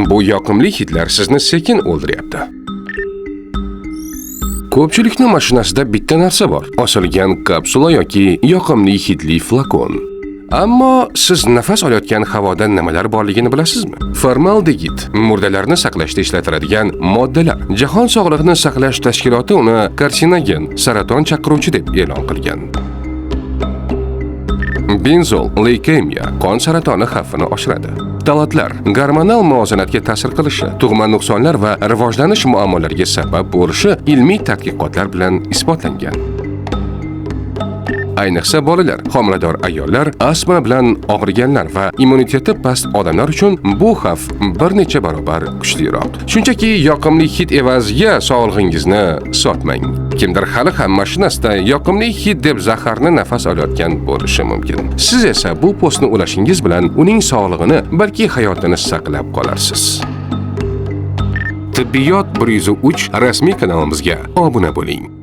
Bu yoqimli hidlar sizni sekin o'ldiryapti. Ko'pchilikning mashinasida bitta narsa bor: osilgan kapsula yoki yoqimli hidli flakon. Ammo siz nafas olayotgan havoda nimalar borligini bilasizmi? Formaldegid murdalarni saqlashda ishlatiladigan moddalar. Jahon sog'liqni saqlash tashkiloti uni karsinogen, saraton chaqiruvchi deb e'lon qilgan. Benzol leykemiya, qon saratoni xavfini oshiradi. Talatlar gormonal muvozanatga ta'sir qilishi, tug'ma nuqsonlar va rivojlanish muammolariga sabab bo'lishi ilmiy tadqiqotlar bilan isbotlangan. Ayniqsa bolalar, homilador ayollar, astma bilan og'riganlar va immuniteti past odamlar uchun bu xavf bir necha barobar kuchliroq. Shunchaki yoqimli hid evaziga sog'lig'ingizni sotmang. Kimdir hali ham mashinasida yoqimli hid deb zaharni nafas olayotgan bo'lishi mumkin. Siz esa bu postni ulashingiz bilan uning sog'lig'ini, balki hayotini saqlab qolarsiz. Tibbiyot 103 rasmiy kanalimizga obuna bo'ling.